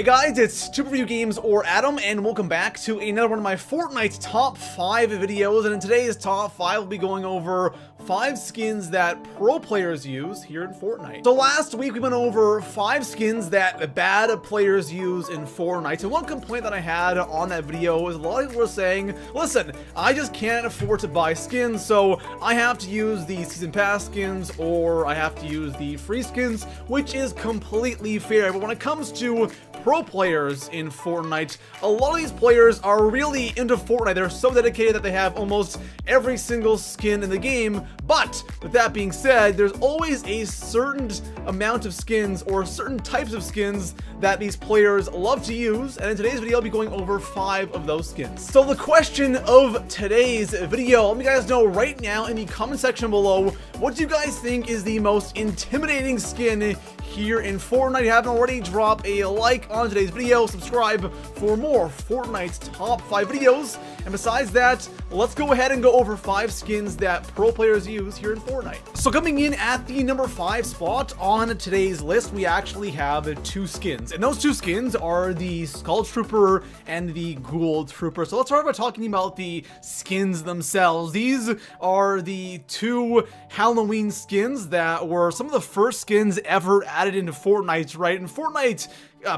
Hey guys, it's Super Review Games or Adam, and welcome back to another one of my Fortnite top 5 videos. And in today's top 5, we'll be going over 5 skins that pro players use here in Fortnite. So last week we went over 5 skins that bad players use in Fortnite. And one complaint that I had on that video is a lot of people were saying, listen, I just can't afford to buy skins, so I have to use the season pass skins or I have to use the free skins, which is completely fair. But when it comes to pro players in Fortnite, a lot of these players are really into Fortnite. They're so dedicated that they have almost every single skin in the game. But with that being said, there's always a certain amount of skins or certain types of skins that these players love to use, and in today's video I'll be going over 5 of those skins. So the question of today's video, let me guys know right now in the comment section below, what do you guys think is the most intimidating skin here in Fortnite? If you haven't already, drop a like on today's video, subscribe for more Fortnite's top 5 videos, and besides that, let's go ahead and go over 5 skins that pro players use here in Fortnite. So coming in at the number 5 spot on today's list, we actually have 2 skins, and those 2 skins are the Skull Trooper and the Ghoul Trooper. So let's start by talking about the skins themselves. These are the 2 Halloween skins that were some of the first skins ever added into Fortnite, right? And Fortnite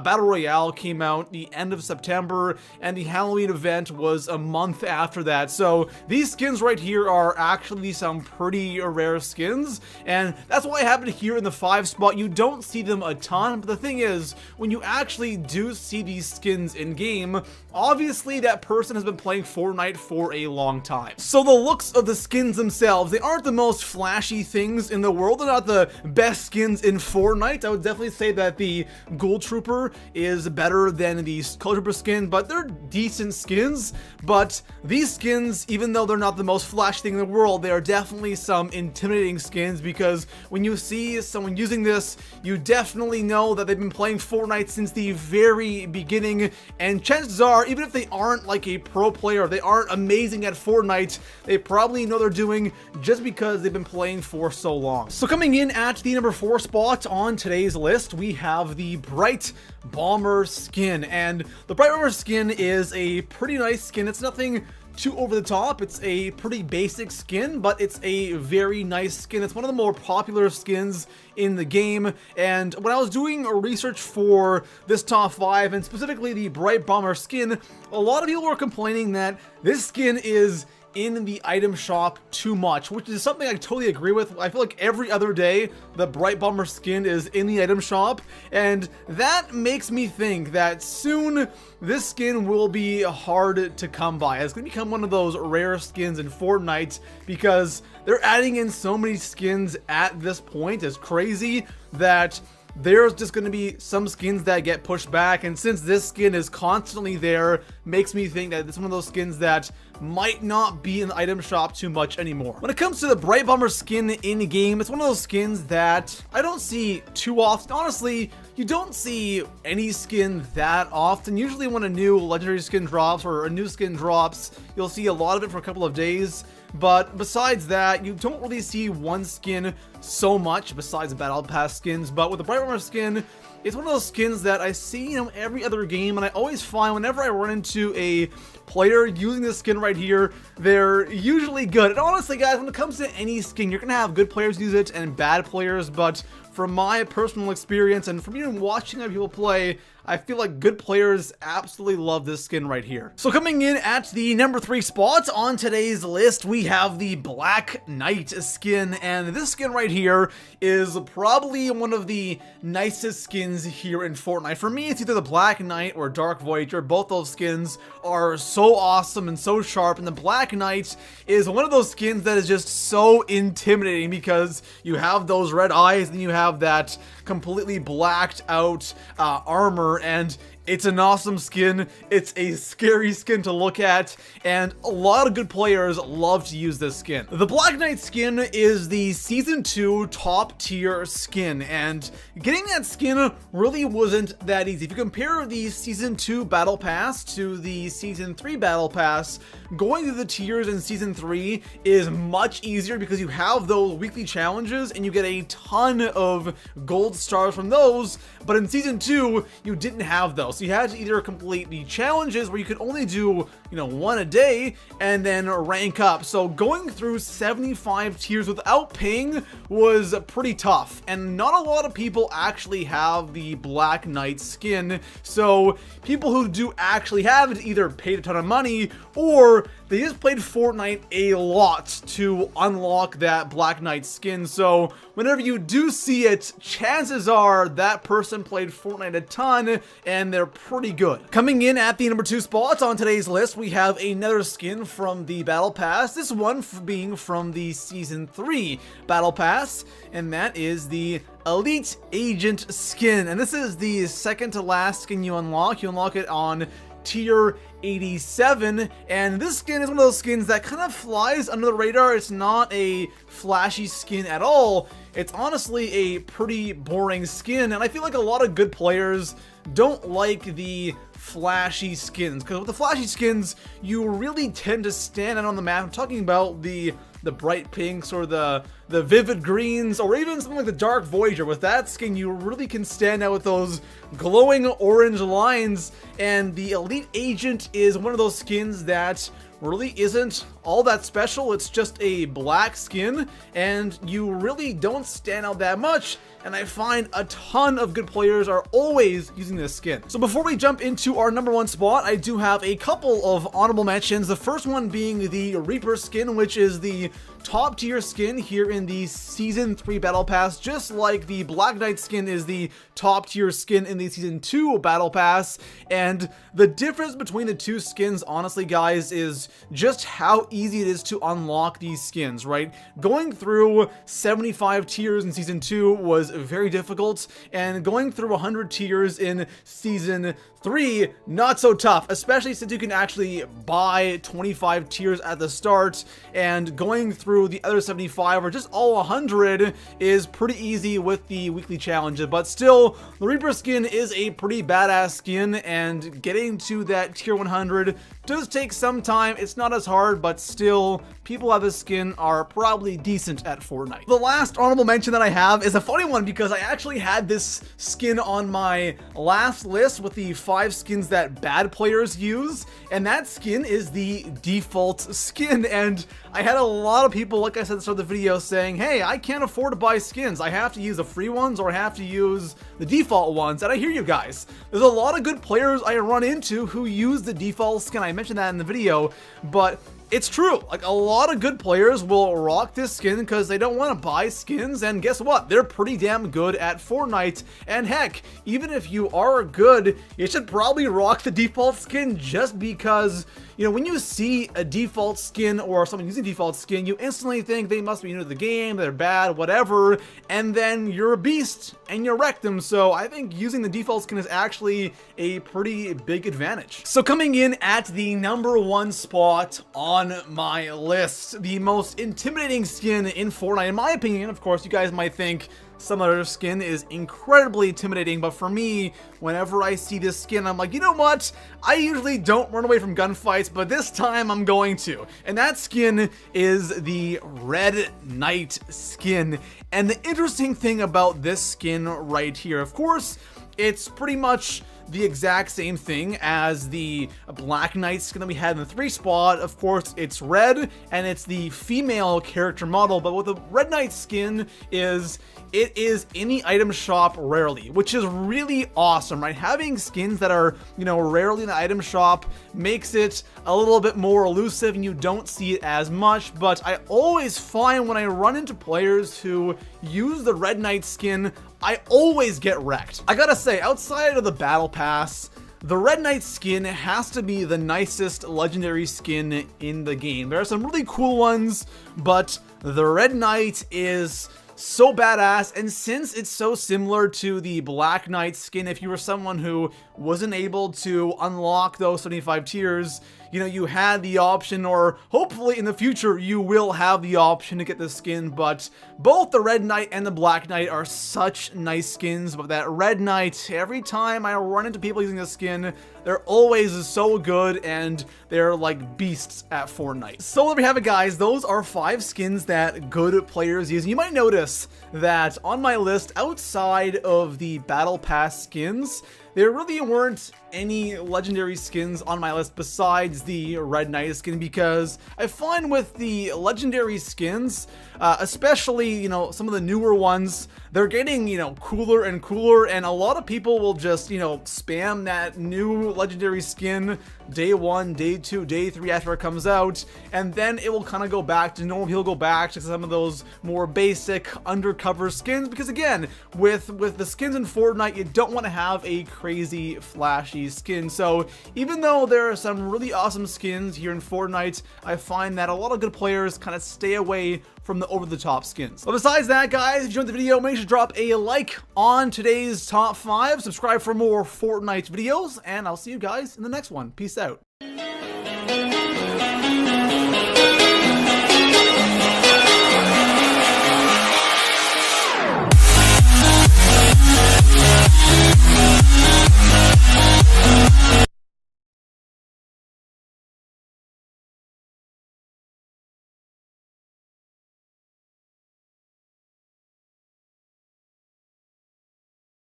Battle Royale came out the end of September, and the Halloween event was a month after that. So these skins right here are actually some pretty rare skins, and that's why I have it here in the 5 spot. You don't see them a ton, but the thing is, when you actually do see these skins in game, obviously that person has been playing Fortnite for a long time. So the looks of the skins themselves, they aren't the most flashy things in the world. They're not the best skins in Fortnite. I would definitely say that the Ghoul Trooper is better than the Skull Trooper skin, but they're decent skins. But these skins, even though they're not the most flashy thing in the world, they are definitely some intimidating skins, because when you see someone using this, you definitely know that they've been playing Fortnite since the very beginning, and chances are, even if they aren't like a pro player, they aren't amazing at Fortnite, they probably know they're doing just because they've been playing for so long. So coming in at the number 4 spot on today's list, we have the Bright Bomber skin, and the Bright Bomber skin is a pretty nice skin. It's nothing too over the top. It's a pretty basic skin, but it's a very nice skin. It's one of the more popular skins in the game, and when I was doing a research for this top 5, and specifically the Bright Bomber skin, a lot of people were complaining that this skin is in the item shop too much, which is something I totally agree with. I feel like every other day the Bright Bomber skin is in the item shop, and that makes me think that soon this skin will be hard to come by. It's going to become one of those rare skins in Fortnite, because they're adding in so many skins at this point. It's crazy that there's just going to be some skins that get pushed back, and since this skin is constantly there, makes me think that it's one of those skins that might not be in the item shop too much anymore. When it comes to the Bright Bomber skin in game, it's one of those skins that I don't see too often. Honestly, you don't see any skin that often. Usually when a new legendary skin drops or a new skin drops, you'll see a lot of it for a couple of days. But besides that, you don't really see one skin so much besides the Battle Pass skins. But with the Bright Bomber skin, it's one of those skins that I see in every other game, and I always find whenever I run into a player using this skin right here, they're usually good. And honestly guys, when it comes to any skin, you're gonna have good players use it and bad players, but from my personal experience and from even watching other people play, I feel like good players absolutely love this skin right here. So coming in at the number 3 spot on today's list, we have the Black Knight skin, and this skin right here is probably one of the nicest skins here in Fortnite. For me, it's either the Black Knight or Dark Voyager. Both those skins are so awesome and so sharp, and the Black Knight is one of those skins that is just so intimidating, because you have those red eyes and you have that completely blacked out armor, and it's an awesome skin. It's a scary skin to look at, and a lot of good players love to use this skin. The Black Knight skin is the Season 2 top tier skin, and getting that skin really wasn't that easy. If you compare the Season 2 Battle Pass to the Season 3 Battle Pass, going through the tiers in Season 3 is much easier because you have those weekly challenges and you get a ton of gold stars from those, but in Season 2, you didn't have those. So you had to either complete the challenges where you could only do, one a day and then rank up. So going through 75 tiers without paying was pretty tough, and not a lot of people actually have the Black Knight skin. So people who do actually have it either paid a ton of money or they just played Fortnite a lot to unlock that Black Knight skin. So whenever you do see it, chances are that person played Fortnite a ton and they're pretty good. Coming in at the number 2 spot on today's list, we have another skin from the Battle Pass, this one being from the Season 3 Battle Pass, and that is the Elite Agent skin. And this is the second to last skin you unlock. You unlock it on tier 87, and this skin is one of those skins that kind of flies under the radar. It's not a flashy skin at all. It's honestly a pretty boring skin, and I feel like a lot of good players don't like the flashy skins, because with the flashy skins you really tend to stand out on the map. I'm talking about the bright pinks or the vivid greens, or even something like the Dark Voyager. With that skin, you really can stand out with those glowing orange lines, and the Elite Agent is one of those skins that really isn't all that special. It's just a black skin, and you really don't stand out that much, and I find a ton of good players are always using this skin. So before we jump into our number 1 spot, I do have a couple of honorable mentions. The first one being the Reaper skin, which is the top tier skin here in the Season 3 Battle Pass, just like the Black Knight skin is the top tier skin in the Season 2 Battle Pass. And the difference between the two skins, honestly guys, is just how easy it is to unlock these skins, right? Going through 75 tiers in Season 2 was very difficult, and going through 100 tiers in Season 3, not so tough, especially since you can actually buy 25 tiers at the start, and going through the other 75 or just all 100 is pretty easy with the weekly challenges. But still, the Reaper skin is a pretty badass skin, and getting to that tier 100 does take some time. It's not as hard, but still, people who have this skin are probably decent at Fortnite. The last honorable mention that I have is a funny one, because I actually had this skin on my last list with the 5 skins that bad players use, and that skin is the default skin. And I had a lot of people, like I said at the start of the video, saying, hey, I can't afford to buy skins. I have to use the free ones or I have to use the default ones. And I hear you guys. There's a lot of good players I run into who use the default skin. I mentioned that in the video, but it's true. Like, a lot of good players will rock this skin because they don't want to buy skins, and guess what? They're pretty damn good at Fortnite. And heck, even if you are good, you should probably rock the default skin, just because, when you see a default skin or someone using default skin, you instantly think they must be new to the game, they're bad, whatever, and then you're a beast and you wreck them. So I think using the default skin is actually a pretty big advantage. So coming in at the number 1 spot on my list, the most intimidating skin in Fortnite, in my opinion. Of course, you guys might think some other skin is incredibly intimidating, but for me, whenever I see this skin, I'm like, you know what? I usually don't run away from gunfights, but this time I'm going to. And that skin is the Red Knight skin. And the interesting thing about this skin right here, of course, it's pretty much the exact same thing as the Black Knight skin that we had in the 3 spot. Of course, it's red, and it's the female character model, but what the Red Knight skin is, it is in the item shop rarely, which is really awesome, right? Having skins that are, rarely in the item shop makes it a little bit more elusive and you don't see it as much. But I always find when I run into players who use the Red Knight skin, I always get wrecked. I gotta say, outside of the Battle Pass, the Red Knight skin has to be the nicest legendary skin in the game. There are some really cool ones, but the Red Knight is so badass, and since it's so similar to the Black Knight skin, if you were someone who wasn't able to unlock those 75 tiers, you had the option, or hopefully in the future you will have the option to get the skin. But both the Red Knight and the Black Knight are such nice skins, but that Red Knight, every time I run into people using this skin, they're always so good, and they're like beasts at Fortnite. So there we have it, guys. Those are 5 skins that good players use. And you might notice that on my list, outside of the Battle Pass skins, there really weren't any legendary skins on my list besides the Red Knight skin, because I find with the legendary skins, especially, you know, some of the newer ones, they're getting, you know, cooler and cooler, and a lot of people will just, you know, spam that new legendary skin day 1, day 2, day 3 after it comes out, and then it will kind of go back to normal. He'll go back to some of those more basic undercover skins, because again, with the skins in Fortnite, you don't want to have a crazy flashy skin. So even though there are some really awesome skins here in Fortnite, I find that a lot of good players kind of stay away from the over-the-top skins. But besides that, guys, if you enjoyed the video, make sure to drop a like on today's top 5, subscribe for more Fortnite videos, and I'll see you guys in the next one. Peace out.